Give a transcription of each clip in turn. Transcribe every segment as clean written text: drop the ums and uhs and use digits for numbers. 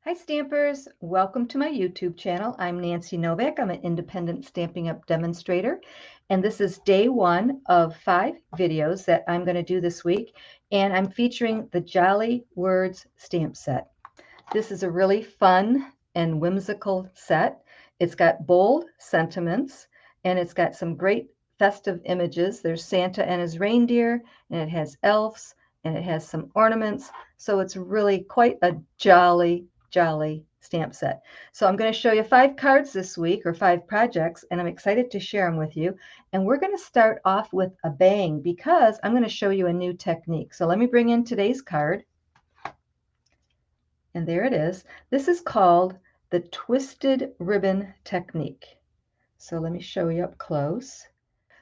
Hi Stampers, welcome to my YouTube channel. I'm Nancy Novak. I'm an independent Stampin' Up! Demonstrator, and this is day one of 5 videos that I'm going to do this week, and I'm featuring the Jolly Words stamp set. This is a really fun and whimsical set. It's got bold sentiments, and it's got some great festive images. There's Santa and his reindeer, and it has elves, and it has some ornaments, so it's really quite a jolly stamp set. So I'm going to show you 5 cards this week, or 5 projects, and I'm excited to share them with you. And we're going to start off with a bang because I'm going to show you a new technique. So let me bring in today's card. And there it is. This is called the twisted ribbon technique. So let me show you up close.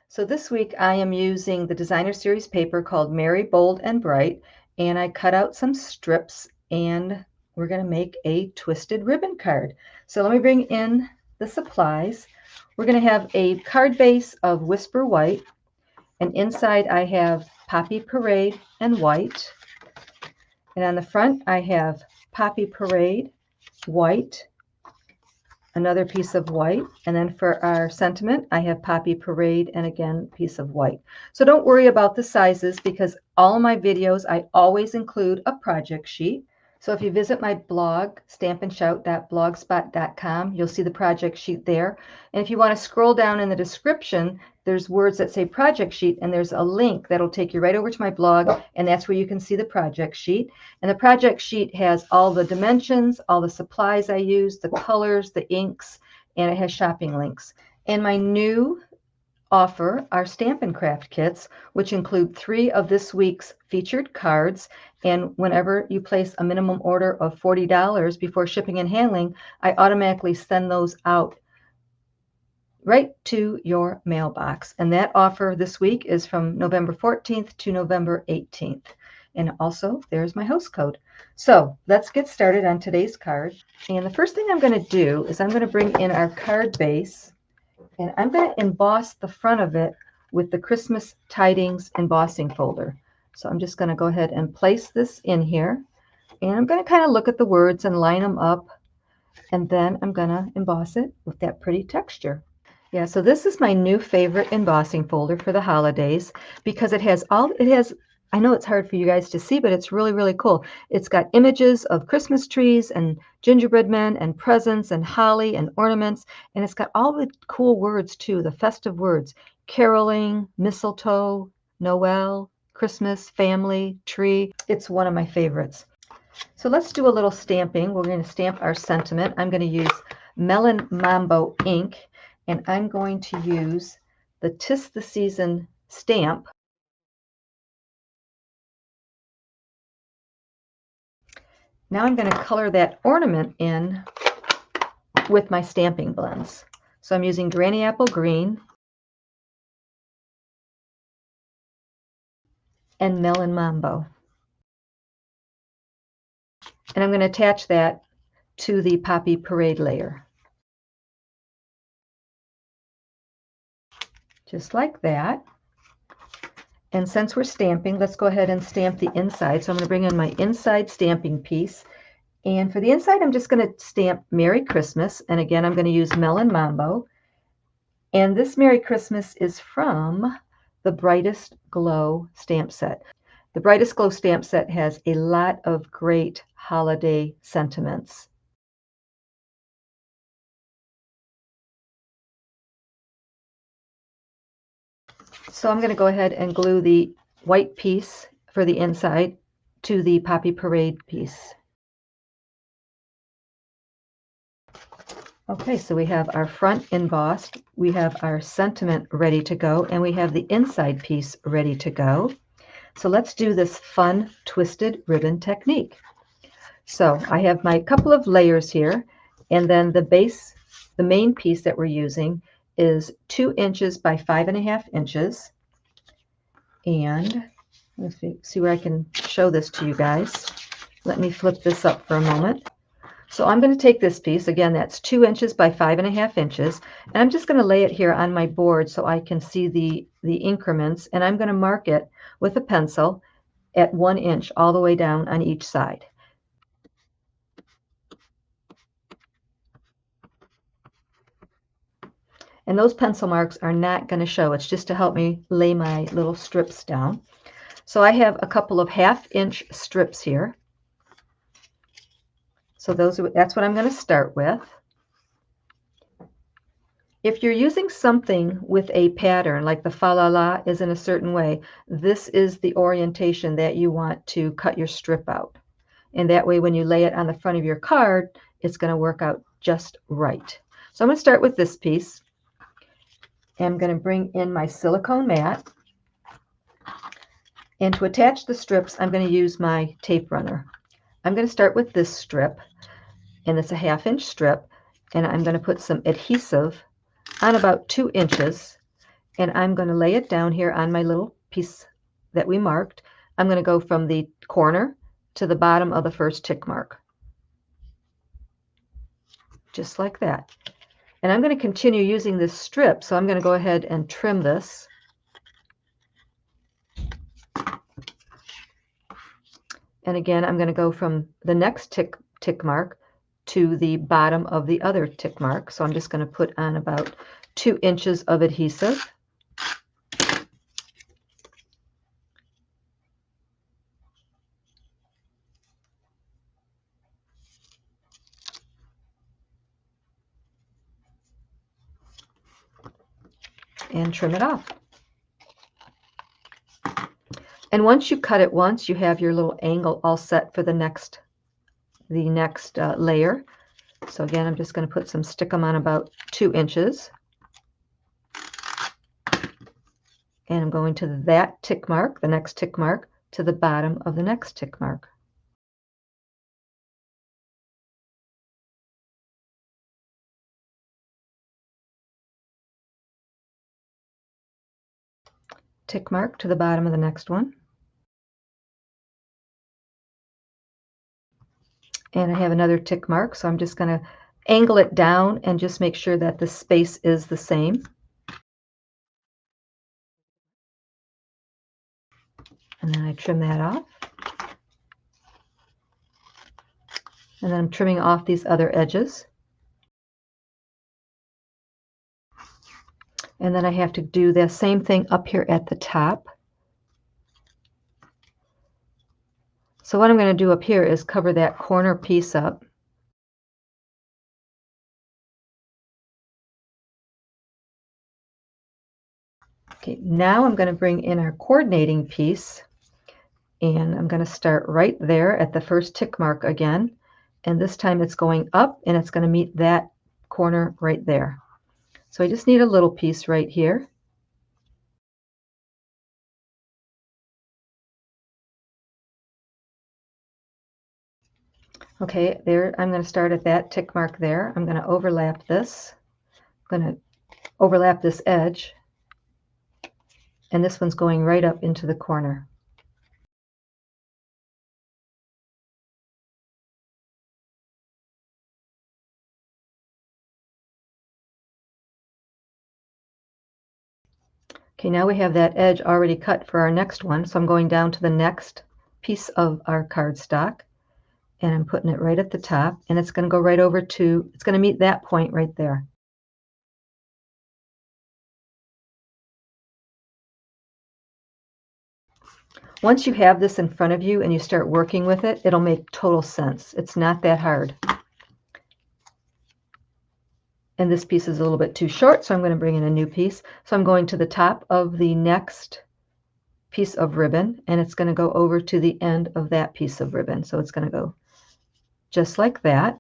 So this week I am using the designer series paper called Merry, Bold, and Bright, and I cut out some strips and we're going to make a twisted ribbon card. So let me bring in the supplies. We're going to have a card base of Whisper White, and inside I have Poppy Parade and white, and on the front I have Poppy Parade, white, another piece of white, and then for our sentiment I have Poppy Parade and again piece of white. So don't worry about the sizes because all of my videos I always include a project sheet. So if you visit my blog, stampandshout.blogspot.com, you'll see the project sheet there. And if you want to scroll down in the description, there's words that say project sheet, and there's a link that'll take you right over to my blog, and that's where you can see the project sheet. And the project sheet has all the dimensions, all the supplies I use, the colors, the inks, and it has shopping links. And my new offer are Stampin' Craft kits, which include 3 of this week's featured cards. And whenever you place a minimum order of $40 before shipping and handling, I automatically send those out right to your mailbox. And that offer this week is from November 14th to November 18th. And also, there's my host code. So let's get started on today's card. And the first thing I'm going to do is I'm going to bring in our card base, and I'm going to emboss the front of it with the Christmas Tidings embossing folder. So I'm just going to go ahead and place this in here, and I'm going to kind of look at the words and line them up, and then I'm going to emboss it with that pretty texture. Yeah, so this is my new favorite embossing folder for the holidays because it has, I know it's hard for you guys to see, but it's really cool. It's got images of Christmas trees and gingerbread men and presents and holly and ornaments, and it's got all the cool words too, the festive words: caroling, mistletoe, Noel, Christmas, family, tree. It's one of my favorites. So let's do a little stamping. We're going to stamp our sentiment. I'm going to use Melon Mambo ink, and I'm going to use the 'Tis the Season stamp. Now I'm going to color that ornament in with my stamping blends. So I'm using Granny Apple Green and Melon Mambo. And I'm going to attach that to the Poppy Parade layer. Just like that. And since we're stamping, let's go ahead and stamp the inside. So I'm going to bring in my inside stamping piece. And for the inside, I'm just going to stamp Merry Christmas. And again, I'm going to use Melon Mambo. And this Merry Christmas is from the Brightest Glow stamp set. The Brightest Glow stamp set has a lot of great holiday sentiments. So I'm going to go ahead and glue the white piece for the inside to the Poppy Parade piece. Okay, so we have our front embossed, we have our sentiment ready to go, and we have the inside piece ready to go. So let's do this fun twisted ribbon technique. So I have my couple of layers here, and then the base, the main piece that we're using is 2 inches by 5.5 inches. And let's see where I can show this to you guys. Let me flip this up for a moment. So I'm going to take this piece, again, that's 2 inches by 5.5 inches, and I'm just going to lay it here on my board so I can see the increments, and I'm going to mark it with a pencil at 1 inch all the way down on each side. And those pencil marks are not going to show. It's just to help me lay my little strips down. So I have a couple of 1/2-inch strips here. So that's what I'm going to start with. If you're using something with a pattern, like the fa la la is in a certain way, this is the orientation that you want to cut your strip out. And that way, when you lay it on the front of your card, it's going to work out just right. So I'm going to start with this piece. I'm going to bring in my silicone mat. And to attach the strips, I'm going to use my tape runner. I'm going to start with this strip, and it's a 1/2-inch strip, and I'm going to put some adhesive on about 2 inches, and I'm going to lay it down here on my little piece that we marked. I'm going to go from the corner to the bottom of the first tick mark, just like that. And I'm going to continue using this strip, so I'm going to go ahead and trim this. And again, I'm going to go from the next tick mark to the bottom of the other tick mark. So I'm just going to put on about 2 inches of adhesive. And trim it off. And once you cut it once, you have your little angle all set for the next layer. So again, I'm just going to put some stickum on about 2 inches. And I'm going to that tick mark, the next tick mark, to the bottom of the next tick mark. Tick mark to the bottom of the next one. And I have another tick mark, so I'm just going to angle it down and just make sure that the space is the same. And then I trim that off. And then I'm trimming off these other edges. And then I have to do the same thing up here at the top. So what I'm going to do up here is cover that corner piece up. Okay, now I'm going to bring in our coordinating piece, and I'm going to start right there at the first tick mark again. And this time it's going up, and it's going to meet that corner right there. So I just need a little piece right here. Okay, there, I'm going to start at that tick mark there. I'm going to overlap this. I'm going to overlap this edge, and this one's going right up into the corner. Okay, now we have that edge already cut for our next one, so I'm going down to the next piece of our cardstock, and I'm putting it right at the top, and it's going to go right over to, it's going to meet that point right there. Once you have this in front of you and you start working with it, it'll make total sense. It's not that hard. And this piece is a little bit too short, so I'm going to bring in a new piece. So I'm going to the top of the next piece of ribbon, and it's going to go over to the end of that piece of ribbon. So it's going to go just like that.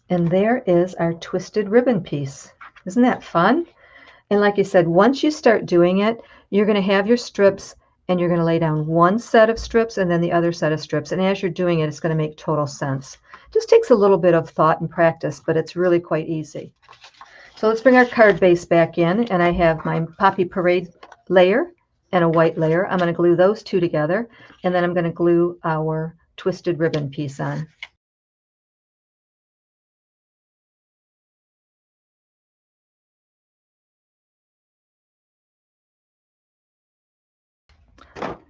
And there is our twisted ribbon piece. Isn't that fun? And like I said, once you start doing it, you're going to have your strips, and you're going to lay down one set of strips and then the other set of strips. And as you're doing it, it's going to make total sense. It just takes a little bit of thought and practice, but it's really quite easy. So let's bring our card base back in, and I have my Poppy Parade layer. and a white layer. I'm going to glue those two together, and then I'm going to glue our twisted ribbon piece on.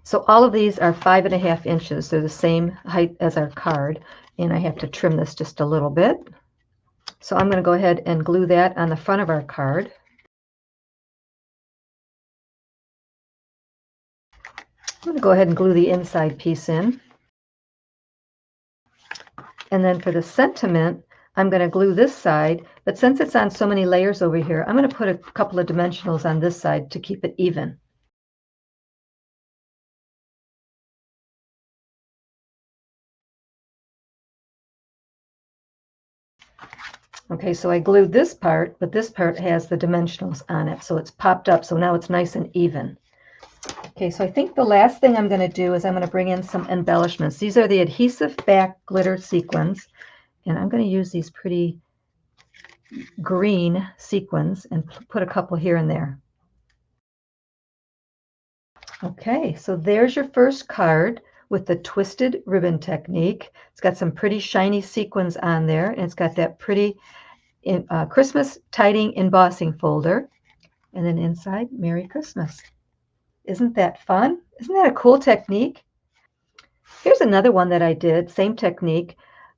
So all of these are 5.5 inches. They're the same height as our card, and I have to trim this just a little bit. So I'm going to go ahead and glue that on the front of our card. I'm going to go ahead and glue the inside piece in. And then for the sentiment, I'm going to glue this side, but since it's on so many layers over here, I'm going to put a couple of dimensionals on this side to keep it even. Okay, so I glued this part, but this part has the dimensionals on it, so it's popped up, so now it's nice and even. Okay, so I think the last thing I'm going to do is I'm going to bring in some embellishments. These are the adhesive back glitter sequins, and I'm going to use these pretty green sequins and put a couple here and there. Okay, so there's your first card with the twisted ribbon technique. It's got some pretty shiny sequins on there, and it's got that pretty Christmas tiding embossing folder. And then inside, Merry Christmas. Isn't that fun? Isn't that a cool technique? Here's another one that I did, same technique,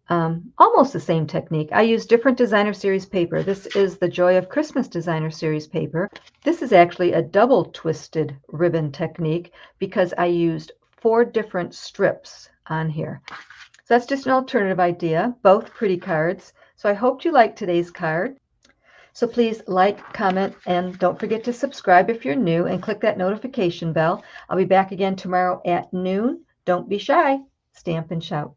almost the same technique. I used different designer series paper. This is the Joy of Christmas designer series paper. This is actually a double twisted ribbon technique because I used 4 different strips on here. So that's just an alternative idea, both pretty cards. So I hope you liked today's card. So please like, comment, and don't forget to subscribe if you're new and click that notification bell. I'll be back again tomorrow at noon. Don't be shy. Stamp and shout.